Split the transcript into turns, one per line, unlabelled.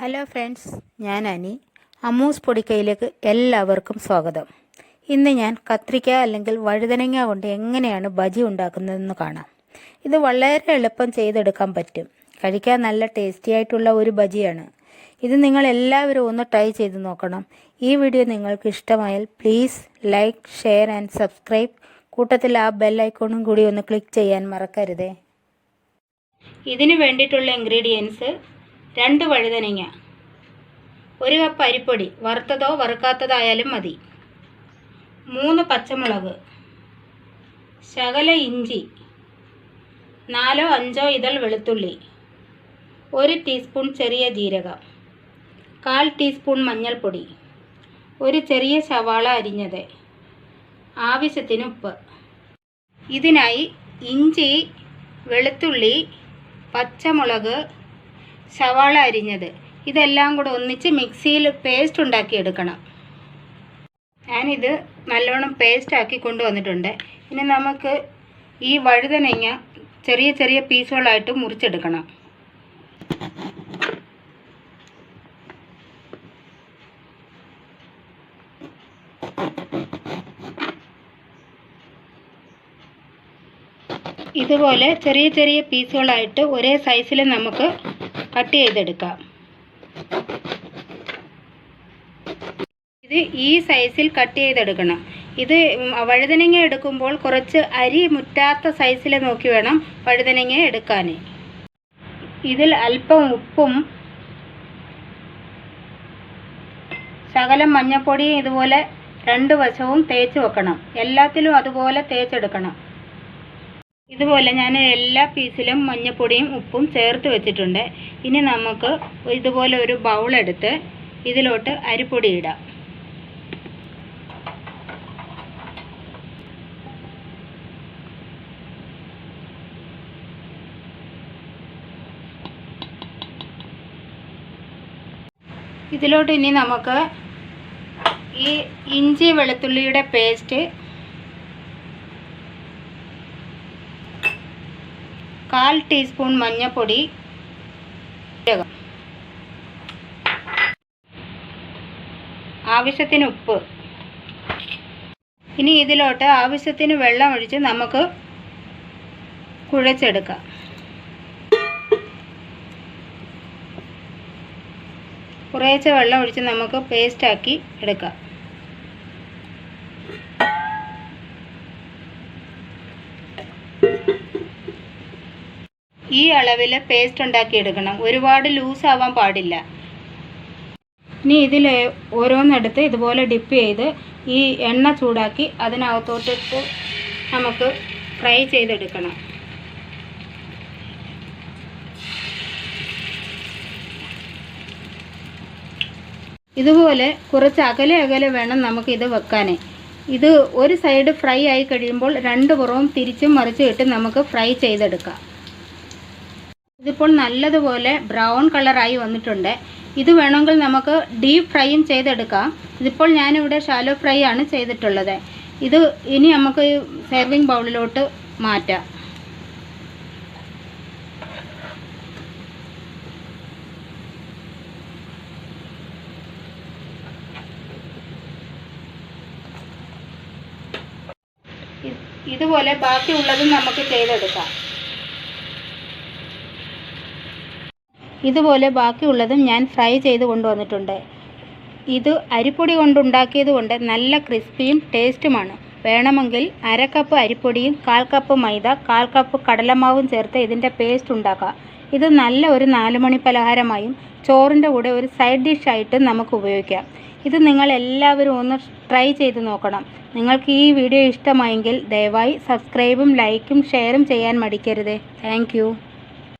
Hello friends, ഞാൻ അനി. അമ്മൂസ് പൊടിക്കൈയിലേക്ക് എല്ലാവർക്കും സ്വാഗതം. ഇന്ന് ഞാൻ കത്രിക്ക അല്ലെങ്കിൽ വഴുതനങ്ങ കൊണ്ട് എങ്ങനെയാണ് ബജി ഉണ്ടാക്കുന്നതെന്ന് കാണാം. ഇത് വളരെ എളുപ്പം ചെയ്തെടുക്കാൻ പറ്റും. കഴിക്കാൻ നല്ല ടേസ്റ്റി ആയിട്ടുള്ള ഒരു ബജിയാണ്. ഇത് നിങ്ങൾ എല്ലാവരും ഒന്ന് ട്രൈ ചെയ്ത് നോക്കണം. ഈ വീഡിയോ നിങ്ങൾക്ക് ഇഷ്ടമായാൽ please like, share and subscribe. കൂട്ടത്തിൽ ആ ബെൽ ഐക്കോണും കൂടി ഒന്ന് ക്ലിക്ക് ചെയ്യാൻ മറക്കരുതേ. ഇതിന് വേണ്ടിയിട്ടുള്ള ഇൻഗ്രീഡിയൻസ്: 2 വഴുതനങ്ങ, 1 കപ്പ് അരിപ്പൊടി, വറുത്തതോ വറുക്കാത്തതായാലും മതി, 3 പച്ചമുളക്, ശകല ഇഞ്ചി, 4-5 ഇതൾ വെളുത്തുള്ളി, 1 ടീസ്പൂൺ ചെറിയ ജീരകം, 1/4 ടീസ്പൂൺ മഞ്ഞൾപ്പൊടി, 1 ചെറിയ സവാള അരിഞ്ഞത്, ആവശ്യത്തിന് ഉപ്പ്. ഇതിനായി ഇഞ്ചി, വെളുത്തുള്ളി, പച്ചമുളക്, സവാള അരിഞ്ഞത് ഇതെല്ലാം കൂടെ ഒന്നിച്ച് മിക്സിയിൽ പേസ്റ്റ് ഉണ്ടാക്കിയെടുക്കണം. ഞാനിത് നല്ലോണം പേസ്റ്റ് ആക്കി കൊണ്ടുവന്നിട്ടുണ്ട്. ഇനി നമുക്ക് ഈ വഴുതനങ്ങ ചെറിയ ചെറിയ പീസുകളായിട്ട് മുറിച്ചെടുക്കണം. ഇതുപോലെ ചെറിയ ചെറിയ പീസുകളായിട്ട് ഒരേ സൈസിൽ നമുക്ക് കട്ട് ചെയ്തെടുക്കാം. ഇത് ഈ സൈസിൽ കട്ട് ചെയ്തെടുക്കണം. ഇത് വഴുതനങ്ങ എടുക്കുമ്പോൾ കുറച്ച് അരി മുറ്റാത്ത സൈസിൽ നോക്കി വേണം വഴുതനങ്ങ എടുക്കാൻ. ഇതിൽ അല്പം ഉപ്പും ശകലം മഞ്ഞൾപ്പൊടിയും ഇതുപോലെ 2 വശവും തേച്ച് വെക്കണം. എല്ലാത്തിലും അതുപോലെ തേച്ചെടുക്കണം. ഇതുപോലെ ഞാൻ എല്ലാ പീസിലും മഞ്ഞൾപ്പൊടിയും ഉപ്പും ചേർത്ത് വെച്ചിട്ടുണ്ട്. ഇനി നമുക്ക് ഇതുപോലെ ഒരു ബൗളെടുത്ത് ഇതിലോട്ട് അരിപ്പൊടി ഇടാം. ഇതിലോട്ട് ഇനി നമുക്ക് ഈ ഇഞ്ചി വെളുത്തുള്ളിയുടെ പേസ്റ്റ്, 1/4 ടീസ്പൂൺ മഞ്ഞൾപ്പൊടി, ആവശ്യത്തിന് ഉപ്പ്. ഇനി ഇതിലോട്ട് ആവശ്യത്തിന് വെള്ളം ഒഴിച്ച് നമുക്ക് കുഴച്ചെടുക്കാം. കുറേശ്ശെ വെള്ളം ഒഴിച്ച് നമുക്ക് പേസ്റ്റാക്കി എടുക്കാം. ഈ അളവിൽ പേസ്റ്റ് ഉണ്ടാക്കിയെടുക്കണം. ഒരുപാട് ലൂസ് ആവാൻ പാടില്ല. ഇനി ഇതിൽ ഓരോന്നെടുത്ത് ഇതുപോലെ ഡിപ്പ് ചെയ്ത് ഈ എണ്ണ ചൂടാക്കി അതിനകത്തോട്ടിട്ട് നമുക്ക് ഫ്രൈ ചെയ്തെടുക്കണം. ഇതുപോലെ കുറച്ച് അകലെ അകലെ വേണം നമുക്കിത് വെക്കാൻ. ഇത് ഒരു സൈഡ് ഫ്രൈ ആയി കഴിയുമ്പോൾ 2 പുറവും തിരിച്ചും മറിച്ചും ഇട്ട് നമുക്ക് ഫ്രൈ ചെയ്തെടുക്കാം. ഇതിപ്പോൾ നല്ലതുപോലെ ബ്രൗൺ കളറായി വന്നിട്ടുണ്ട്. ഇത് വേണമെങ്കിൽ നമുക്ക് ഡീപ്പ് ഫ്രൈയും ചെയ്തെടുക്കാം. ഇതിപ്പോൾ ഞാനിവിടെ ഷാലോ ഫ്രൈ ആണ് ചെയ്തിട്ടുള്ളത്. ഇത് ഇനി നമുക്ക് സെർവിങ് ബൗളിലോട്ട് മാറ്റാം. ഇതുപോലെ ബാക്കിയുള്ളതും നമുക്ക് ചെയ്തെടുക്കാം. ഇതുപോലെ ബാക്കിയുള്ളതും ഞാൻ ഫ്രൈ ചെയ്ത് കൊണ്ടുവന്നിട്ടുണ്ട്. ഇത് അരിപ്പൊടി കൊണ്ടുണ്ടാക്കിയത് കൊണ്ട് നല്ല ക്രിസ്പിയും ടേസ്റ്റുമാണ്. വേണമെങ്കിൽ 1/2 കപ്പ് അരിപ്പൊടിയും 1/4 കപ്പ് മൈദ, 1/4 കപ്പ് കടലമാവും ചേർത്ത് ഇതിൻ്റെ പേസ്റ്റ് ഉണ്ടാക്കാം. ഇത് നല്ല ഒരു 4 മണി പലഹാരമായും ചോറിൻ്റെ കൂടെ ഒരു സൈഡ് ഡിഷായിട്ട് നമുക്ക് ഉപയോഗിക്കാം. ഇത് നിങ്ങൾ എല്ലാവരും ഒന്ന് ട്രൈ ചെയ്ത് നോക്കണം. നിങ്ങൾക്ക് ഈ വീഡിയോ ഇഷ്ടമായെങ്കിൽ ദയവായി സബ്സ്ക്രൈബും ലൈക്കും ഷെയറും ചെയ്യാൻ മടിക്കരുത്. Thank you.